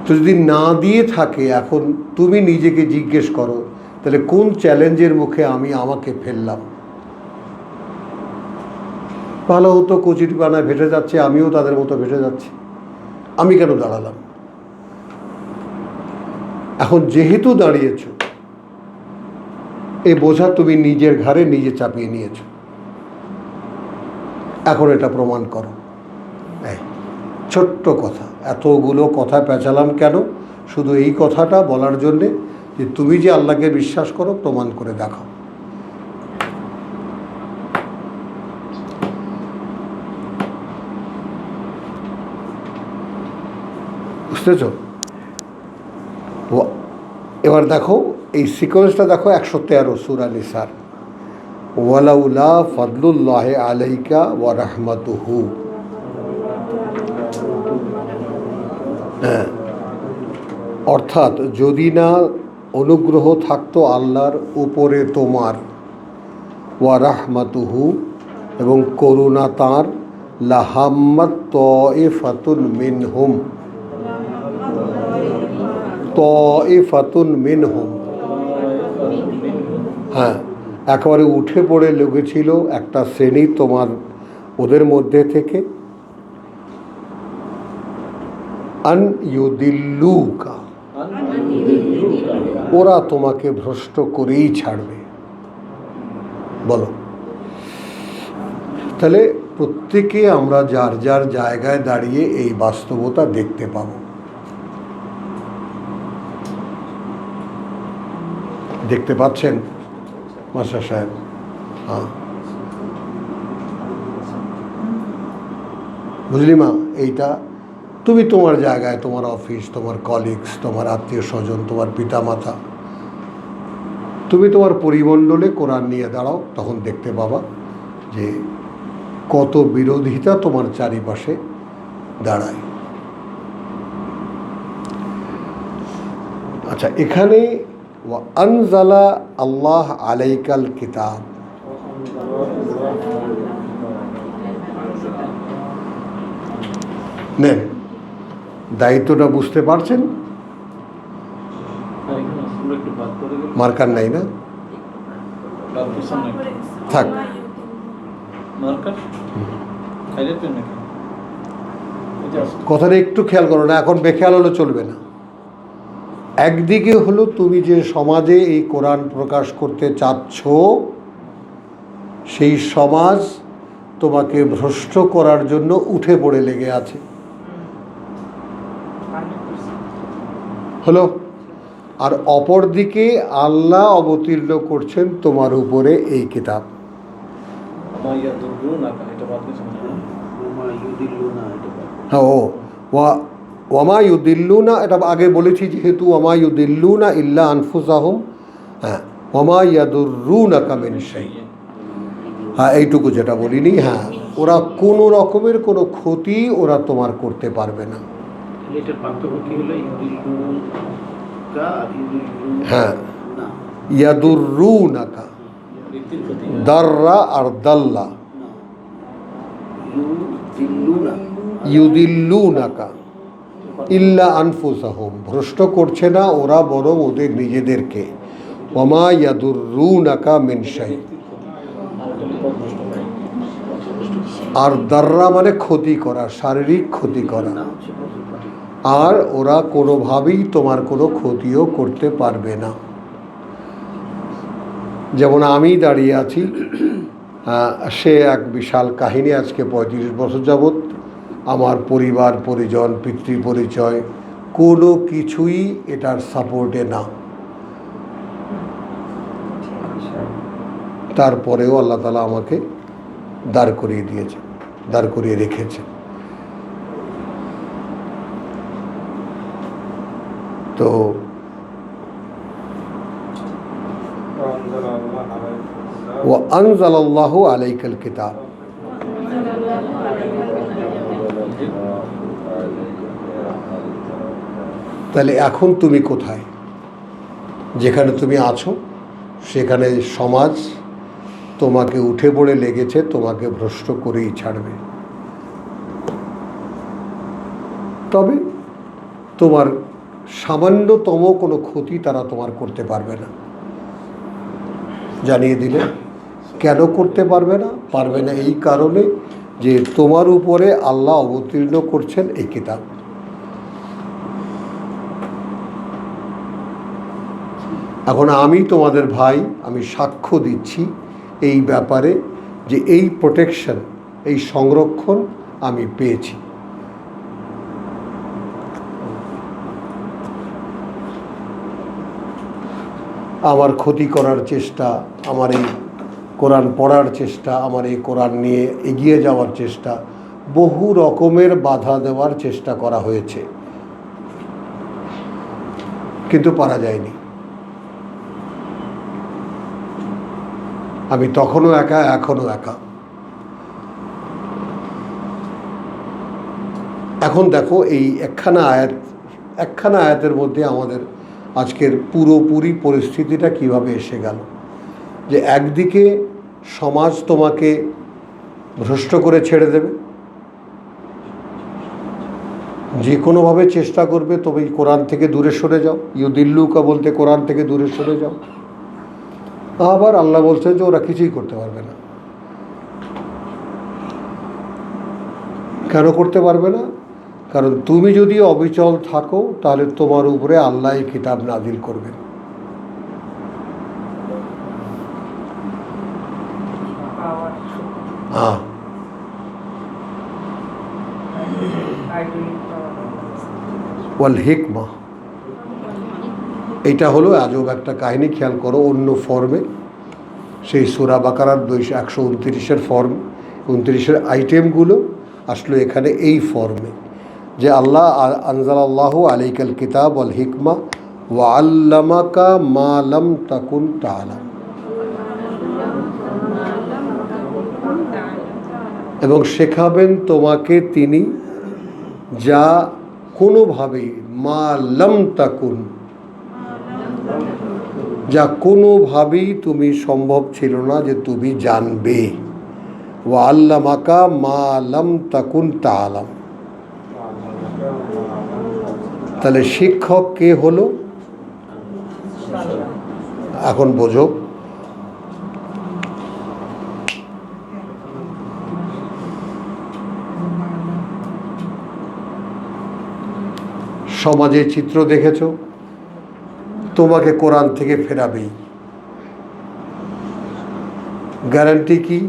তো যদি না দিয়ে থাকে, এখন তুমি নিজেকে জিজ্ঞেস করো, তাহলে কোন চ্যালেঞ্জের মুখে আমি আমাকে ফেললাম? ভালো হতো কচুরি পানায় ভেসে যাচ্ছে, আমিও তাদের মতো ভেসে যাচ্ছি, আমি কেন দাঁড়ালাম? এখন যেহেতু দাঁড়িয়েছ, এই বোঝা তুমি নিজের ঘাড়ে নিজে চাপিয়ে নিয়েছ। এখন এটা প্রমাণ করো। ছোট্ট কথা, এতগুলো কথা পেঁচালাম কেন? শুধু এই কথাটা বলার জন্যে যে তুমি যে আল্লাহকে বিশ্বাস করো, প্রমাণ করে দেখাও। বুঝতেছ? এবার দেখো এই সিকোয়েন্সটা দেখো 113 সূরা নিসার, ওয়ালাউলা ফাদলুল্লাহি আলাইকা ওয়া রাহমাতুহু। হ্যাঁ, অর্থাৎ যদি না অনুগ্রহ থাকতো আল্লাহর উপরে তোমার, ওয়া রাহমাতুহু এবং করুণা তাঁর, লাহাম্মাত তাইফাতুন মিনহুম, তাইফাতুন মিনহুম, হ্যাঁ একেবারে উঠে পড়ে লেগেছিল একটা শ্রেণী তোমার ওদের মধ্যে থেকে, আন ইউদিল্লুকা, ওরা তোমাকে ভ্রষ্ট করেই ছাড়বে। বলো, তাহলে প্রত্যেকে আমরা যার যার জায়গায় দাঁড়িয়ে এই বাস্তবতা দেখতে পাব। দেখতে পাচ্ছেন মাস্টার সাহেব? হ্যাঁ, বুঝলি মা? এইটা তুমি তোমার জায়গায়, তোমার অফিস, তোমার কলিগস, তোমার আত্মীয় স্বজন, তোমার পিতামাতা, তুমি তোমার পরিমণ্ডলে কোরআন নিয়ে দাঁড়াও, তখন দেখতে পাবা যে কত বিরোধিতা তোমার চারিপাশে দাঁড়ায়। আচ্ছা, এখানে আনজালা আল্লাহ আলাইকাল কিতাব, নেন দায়িত্বটা বুঝতে পারছেন? মার্কার নাই না? থাক, কথাটা একটু খেয়াল করো না, এখন বেখেয়াল হলে চলবে না। একদিকে হলো তুমি যে সমাজে এই কোরআন প্রকাশ করতে চাচ্ছ, সেই সমাজ তোমাকে ভ্রষ্ট করার জন্য উঠে পড়ে লেগে আছে, হলো। আর অপরদিকে আল্লাহ অবতীর্ণ করছেন তোমার উপরে এই কিতাব। হ্যাঁ, ওয়ামা ইউদিল্লুনা, এটা আগে বলেছি যেহেতু, ওয়ামা ইউদিল্লুনা ইল্লা আনফুসাহুম, হ্যাঁ, ওয়ামা ইয়াদুররুনাকা মিন শাই, হ্যাঁ এইটুকু যেটা বলিনি। হ্যাঁ, ওরা কোনো রকমের কোনো ক্ষতি ওরা তোমার করতে পারবে না। হ্যাঁ, ইয়াদুররুনাকা, দাররা আর দাল্লা, ইউদিল্লুনাকা ইল্লা আনফুসাহুম, ভ্রষ্ট করছে না ওরা, বরং ওদের নিজেদেরকে। ওয়ামা ইয়াদুররুনাকা মিন শাই, আর দাররা মানে ক্ষতি করা, শারীরিক ক্ষতি করা, আর ওরা কোনোভাবেই তোমার কোনো ক্ষতিও করতে পারবে না। যেমন আমি দাঁড়িয়ে আছি, সে এক বিশাল কাহিনী। আজকে 35 বছর যাবৎ আমার পরিবার পরিজন, পিতৃ পরিচয় কোনো কিছুই এটার সাপোর্টে না। তারপরেও আল্লাহ তাআলা আমাকে দাঁড় করিয়ে দিয়েছে, দাঁড় করিয়ে রেখেছে। তো ওয়া আনজালাল্লাহু আলাইকাল কিতাব, তাহলে এখন তুমি কোথায়? যেখানে তুমি আছো সেখানে সমাজ তোমাকে উঠে পড়ে লেগেছে, তোমাকে ভ্রষ্ট করেই ছাড়বে। তবে তোমার সামান্যতম কোনো ক্ষতি তারা তোমার করতে পারবে না। জানিয়ে দিলে কেন করতে পারবে না? পারবে না এই কারণে যে তোমার উপরে আল্লাহ অবতীর্ণ করছেন এই কিতাব। এখন আমি তোমাদের ভাই, আমি সাক্ষ্য দিচ্ছি এই ব্যাপারে যে এই প্রোটেকশন, এই সংরক্ষণ আমি পেয়েছি। আমার ক্ষতি করার চেষ্টা, আমার এই কোরআন পড়ার চেষ্টা, আমার এই কোরআন নিয়ে এগিয়ে যাওয়ার চেষ্টা, বহু রকমের বাধা দেওয়ার চেষ্টা করা হয়েছে, কিন্তু পারা যায়নি। আমি তখনও একা, এখনও একা। এখন দেখো এই একখানা আয়াতের মধ্যে আমাদের আজকের পুরোপুরি পরিস্থিতিটা কিভাবে এসে গেল। যে একদিকে সমাজ তোমাকে ভ্রষ্ট করে ছেড়ে দেবে, যে কোনোভাবে চেষ্টা করবে তবে কোরআন থেকে দূরে সরে যাও, ইউদিল্লুকা বলতে কোরআন থেকে দূরে সরে যাও। আবার আল্লাহ বলছে যে ওরা কিছুই করতে পারবে না। কেন করতে পারবে না? কারণ তুমি যদি অবিচল থাকো তাহলে তোমার উপরে আল্লাহ এই কিতাব নাজিল করবেন। হ্যাঁ, ওয়াল হিকমা, এটা হলো আজব একটা কাহিনী। খেয়াল করো, অন্য ফর্মে সেই সূরা বাকারার 129-এর ফর্ম, 29-এর আইটেমগুলো আসলো এখানে এই ফর্মে, যে আল্লাহ আনজালাল্লাহু আলাইকাল কিতাব ওয়াল হিকমা ওয়া আল্লামাকা মা লাম তাকুন তা'লাম, এবং শেখাবেন তোমাকে তিনি যা কোনোভাবেই, মা লাম তাকুন, যা কোনোভাবেই তুমি সম্ভব ছিল না যে তুমি জানবে। ওয়া আল্লামাকা মা লাম তাকুন তা'লাম। তাহলে শিক্ষক কে হলো? এখন বোঝো, সমাজের চিত্র দেখেছো, তোমাকে কোরআন থেকে ফেরাবেই। গ্যারান্টি কি?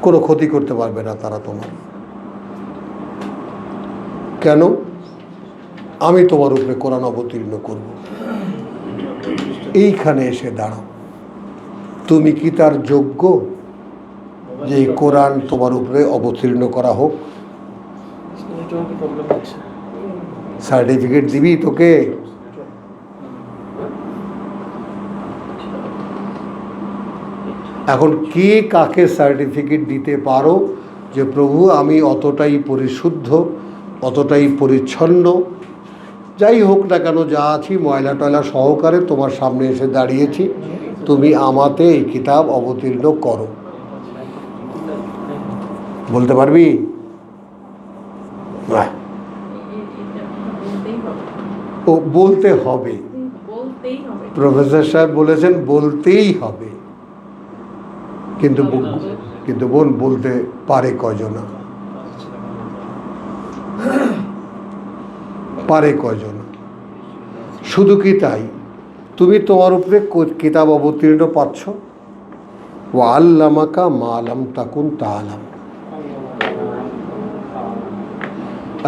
কোনো ক্ষতি করতে পারবে না তারা তোমার। কেন? আমি তোমার উপরে কোরআন অবতীর্ণ করব। এইখানে এসে দাঁড়াও, তুমি কি তার যোগ্য যে এই কোরআন তোমার উপরে অবতীর্ণ করা হোক? সার্টিফিকেট দিবি তোকে? এখন কে কাকে সার্টিফিকেট দিতে পারো যে প্রভু আমি অতটাই পরিশুদ্ধ, অতটাই পরিচ্ছন্ন, যাই হোক না কেন, যা আছি ময়লা টয়লা সহকারে তোমার সামনে এসে দাঁড়িয়েছি, তুমি আমাতে এই কিতাব অবতীর্ণ করো? বলতে পারবি? ও বলতে হবে, প্রফেসর সাহেব বলেছেন বলতেই হবে। কিন্তু বোন বলতে পারে কয়জনা? পারে কয়জনা? শুধু কি তাই, তুমি তোমার উপরে কিতাব অবতীর্ণ পাচ্ছ, ওয়া আল্লামাকা মা লাম তাকুন তা'লাম,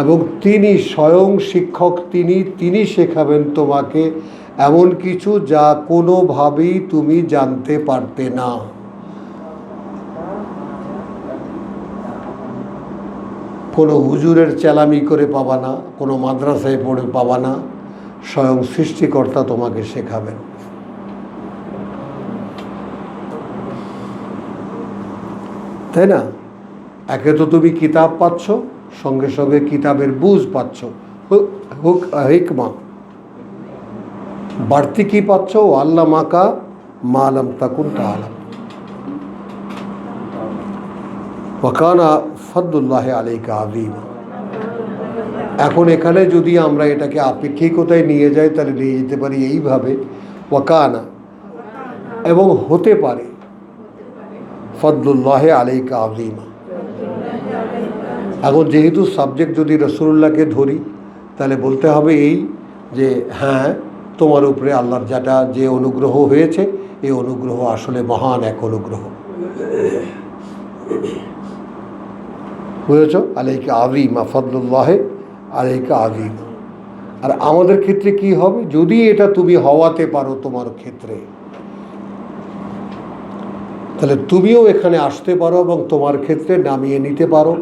এবং তিনি স্বয়ং শিক্ষক, তিনি শেখাবেন তোমাকে এমন কিছু যা কোনোভাবেই তুমি জানতে পারতে না। কোনো হুজুরের চেলামি করে পাবা না, কোনো মাদ্রাসায় পড়ে পাবা না, স্বয়ং সৃষ্টিকর্তা তোমাকে শেখাবেন। তাই না? একে তো তুমি কিতাব পাচ্ছ, সঙ্গে সঙ্গে কিতাবের বুঝ পাচ্ছ, হিকমা। বাড়তি কি পাচ্ছ? আল্লামাকা মা লাম তাকুন তা'লাম ওয়া কানা ফাদলুল্লাহি আলাইকা আযীমা। এখন এখানে যদি আমরা এটাকে আপেক্ষিকতায় নিয়ে যাই, তাহলে নিয়ে যেতে পারি এইভাবে, ওয়া কানা, এবং হতে পারে, ফাদলুল্লাহি আলাইকা আযীমা। এখন যেহেতু সাবজেক্ট যদি রাসূলুল্লাহকে ধরি, তাহলে বলতে হবে এই যে হ্যাঁ, তোমার উপরে আল্লাহর যে অনুগ্রহ হয়েছে, এই অনুগ্রহ আসলে মহান এক অনুগ্রহ। বুঝেছ? আলাইকা আযীমা, ফাদলুল্লাহি আলাইকা আযীমা। আর আমাদের ক্ষেত্রে কি হবে? যদি এটা তুমি হওয়াতে পারো তোমার ক্ষেত্রে, তাহলে তুমিও এখানে আসতে পারো এবং তোমার ক্ষেত্রে নামিয়ে নিতে পারো,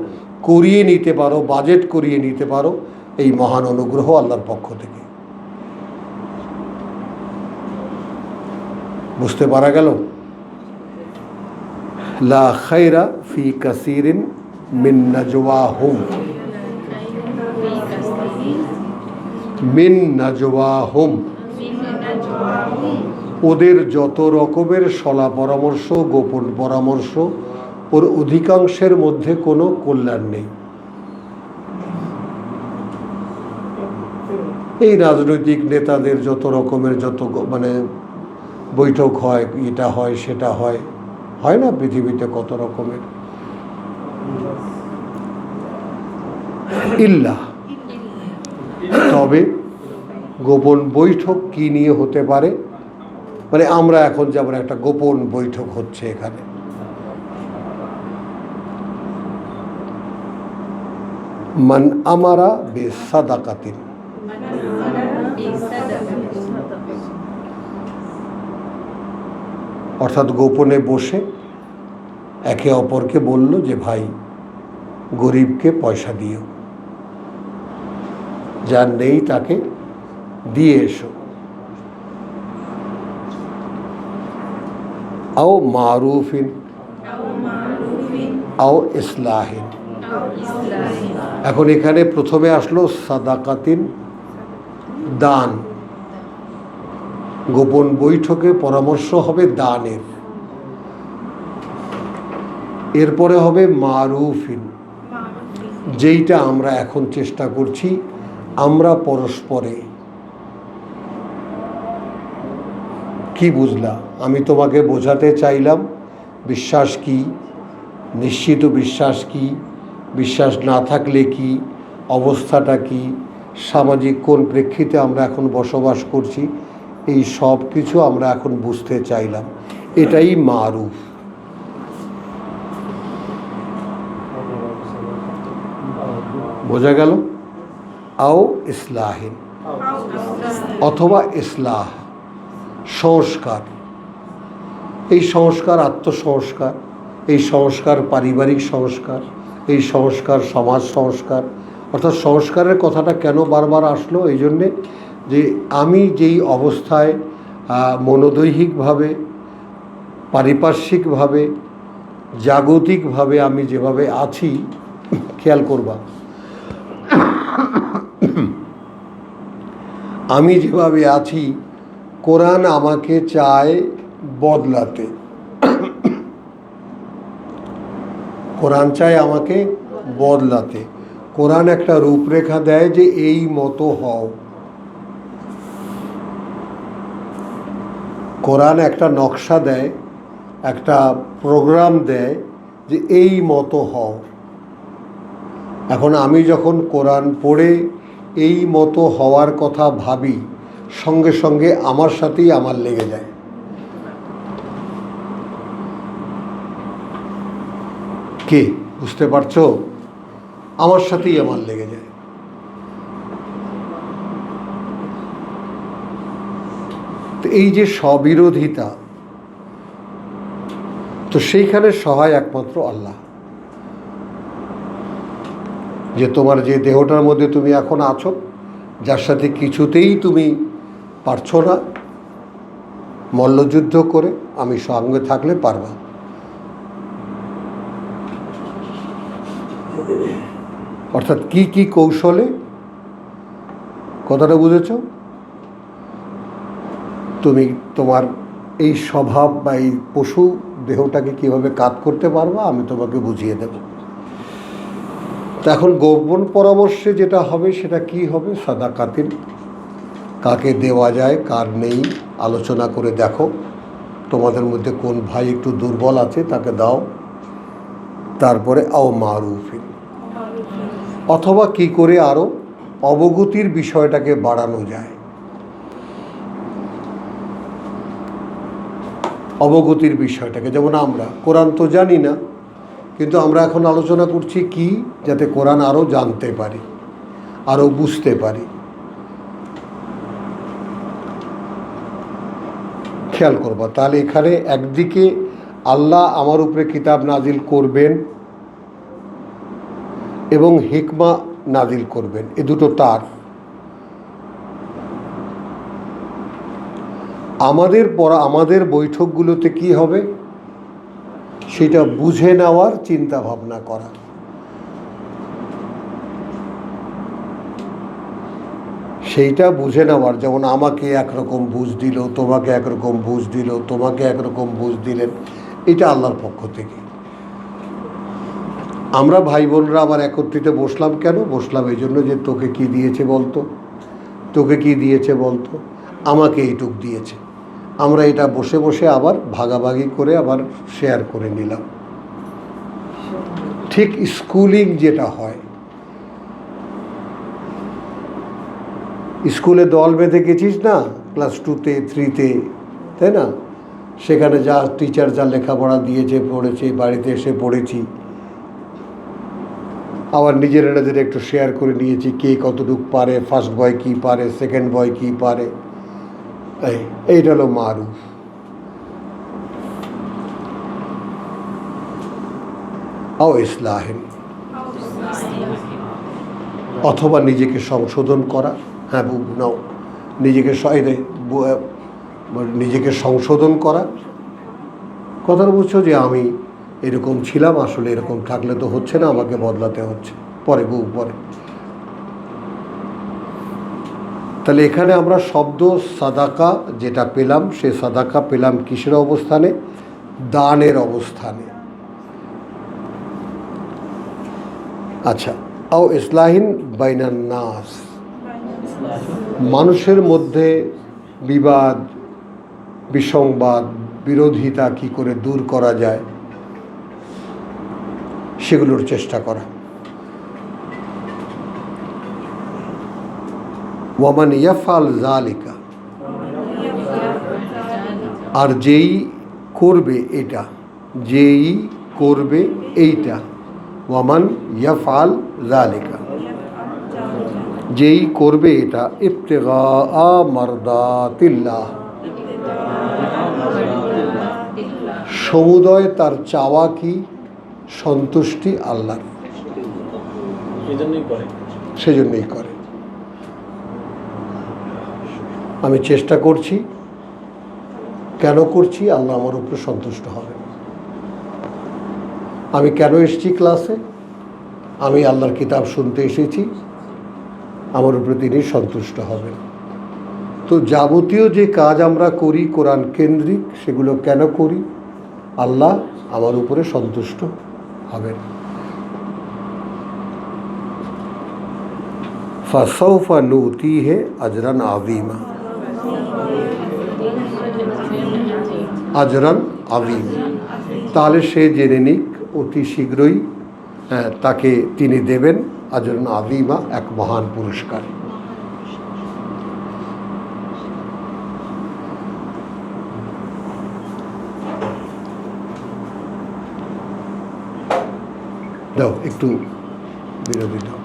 করিয়ে নিতে পারো, বাজেট করিয়ে নিতে পারো এই মহান অনুগ্রহ আল্লাহর পক্ষ থেকে। বুঝতে পারা গেল? লা খায়রা ফি কাসীরিন মিন নাজওয়াহুম, মিন নাজওয়াহুম, ওদের যত রকমের সলা পরামর্শ, গোপন পরামর্শ, ওর অধিকাংশের মধ্যে কোনো কল্যাণ নেই। এই রাজনৈতিক নেতাদের যত রকমের যত বৈঠক হয়, এটা হয় সেটা হয়, হয় না পৃথিবীতে কত রকমের। ইল্লা, তবে গোপন বৈঠক কি নিয়ে হতে পারে? আমরা এখন যেমন একটা গোপন বৈঠক হচ্ছে এখানে, মান আমারা বিসাদাকাতিন, অর্থাৎ গোপনে বসে একে অপরকে বলল যে ভাই গরিবকে পয়সা দিও, যার নেই তাকে দিয়ে এসো। আও মারুফিন আও ইসলাহিন। এখন এখানে প্রথমে আসলো সাদাকাতিন, দান। গোপন বৈঠকে পরামর্শ হবে দানের, এরপরে হবে মারুফিন, যেইটা আমরা এখন চেষ্টা করছি আমরা পরস্পরে। কি বুঝলা? আমি তোমাকে বোঝাতে চাইলাম বিশ্বাস কি, নিশ্চিত বিশ্বাস কি, বিশ্বাস না থাকলে কি, অবস্থাটা কি, সামাজিক কোন প্রেক্ষিতে আমরা এখন বসবাস করছি, এই সব কিছু আমরা এখন বুঝতে চাইলাম। এটাই মারুফ। বোঝা গেল? আও ইসলাহিন, অথবা ইসলাহ, সংস্কার। এই সংস্কার আত্মসংস্কার, এই সংস্কার পারিবারিক সংস্কার, এই সংস্কার সমাজ সংস্কার। অর্থাৎ সংস্কারের কথাটা কেন বারবার আসলো? এই জন্যে যে আমি যেই অবস্থায় মনোদৈহিকভাবে, পারিপার্শ্বিকভাবে, জাগতিকভাবে আমি যেভাবে আছি, খেয়াল করবা, আমি যেভাবে আছি কোরআন আমাকে চায় বদলাতে। কোরআন চায় আমাকে বদলাতে। কোরআন একটা রূপরেখা দেয় যে এই মতো হও। কোরআন একটা নকশা দেয়, একটা প্রোগ্রাম দেয় যে এই মতো হও। এখন আমি যখন কোরআন পড়ে এই মতো হওয়ার কথা ভাবি, সঙ্গে সঙ্গে আমার সাথেই আমার লেগে যায়। কে বুঝতে পারছো? আমার সাথেই আমার লেগে যায়। তো এই যে স্ববিরোধিতা, তো সেইখানে সহায় একমাত্র আল্লাহ। যে তোমার যে দেহটার মধ্যে তুমি এখন আছো, যার সাথে কিছুতেই তুমি পারছো না, মল্লযুদ্ধ করে আমি সঙ্গে থাকলে পারবা। অর্থাৎ কি কি কৌশলে, কথাটা বুঝেছ? তুমি তোমার এই স্বভাব বা এই পশু দেহটাকে কিভাবে কাজ করতে পারবা আমি তোমাকে বুঝিয়ে দেব। তা এখন গোপন পরামর্শে যেটা হবে সেটা কি হবে? সাদাকাতিন, কাকে দেওয়া যায় কার নেই আলোচনা করে দেখো। তোমাদের মধ্যে কোন ভাই একটু দুর্বল আছে তাকে দাও। তারপরে আও মারুফিন, অথবা কি করে আরো অবগতির বিষয়টাকে বাড়ানো যায়। অবগতির বিষয়টাকে, যেমন আমরা কোরআন তো জানি না, কিন্তু আমরা এখন আলোচনা করছি কি, যাতে কোরআন আরো জানতে পারি, আরো বুঝতে পারি। খেয়াল করবা তাহলে এখানে একদিকে আল্লাহ আমার উপরে কিতাব নাজিল করবেন এবং হিকমা নাজিল করবেন, এ দুটো তার। আমাদের বৈঠকগুলোতে কি হবে, সেটা বুঝে নেওয়ার চিন্তা ভাবনা করা। সেইটা বুঝে নেওয়ার, যেমন আমাকে একরকম বুঝ দিল, তোমাকে একরকম বুঝ দিল, তোমাকে একরকম বুঝ দিলেন, এটা আল্লাহর পক্ষ থেকে। আমরা ভাই বোনরা আবার একত্রিত বসলাম কেন? বসলাম এই জন্য যে তোকে কি দিয়েছে বলতো, তোকে কি দিয়েছে বলতো, আমাকে এইটুক দিয়েছে। আমরা এটা বসে বসে আবার ভাগাভাগি করে আবার শেয়ার করে নিলাম। ঠিক স্কুলিং যেটা হয়, স্কুলে দল বেঁধে গেছিস না, ক্লাস 2তে 3তে, তাই না? সেখানে যা টিচার যা লেখাপড়া দিয়েছে, পড়েছে, বাড়িতে এসে পড়েছি, আবার নিজেরা একটু শেয়ার করে নিয়েছি, কে কতটুকু পারে, ফার্স্ট বয় কী পারে, সেকেন্ড বয় কী পারে। এইটা হলো মারুফ। আও ইসলাহিন, অথবা নিজেকে সংশোধন করা। হ্যাঁ নাও, নিজেকে সংশোধন করা। কথাটা বুঝছো যে আমি এরকম ছিলাম, আসলে এরকম থাকলে তো হচ্ছে না, আমাকে বদলাতে হচ্ছে। পরে পরে তাহলে এখানে আমরা শব্দ সাদাকা যেটা পেলাম, সে সাদাকা পেলাম কিসের অবস্থানে? দানের অবস্থানে। আচ্ছা, আও ইসলাহিন বাইনান নাস, মানুষের মধ্যে বিবাদ, বিসংবাদ, বিরোধিতা কি করে দূর করা যায়, সেগুলোর চেষ্টা করা। ওয়ামান ইয়াফআল যালিকা, আর যেই করবে এটা, যেই করবে এইটা। ওয়ামান ইয়াফআল যালিকা, যেই করবে এটা, ইবতিগা মারদাতিল্লাহ, সমুদয় তার চাওয়া কি? সন্তুষ্টি আল্লাহর, সেজন্যই করে। আমি চেষ্টা করছি, কেন করছি? আল্লাহ আমার উপরে সন্তুষ্ট হবে। আমি কেন এসেছি ক্লাসে? আমি আল্লাহর কিতাব শুনতে এসেছি, আমার উপরে তিনি সন্তুষ্ট হবেন। তো যাবতীয় যে কাজ আমরা করি কোরআন কেন্দ্রিক, সেগুলো কেন করি? আল্লাহ আমার উপরে সন্তুষ্ট হবেন। ফাসাউফা নুতিহি আজরান আযীমা, আজরান আযীম, তাহলে সে জেনে নিক অতি শীঘ্রই তাকে তিনি দেবেন আজরান আযীমা, এক মহান পুরস্কার। দাও একটু বিরতি দাও।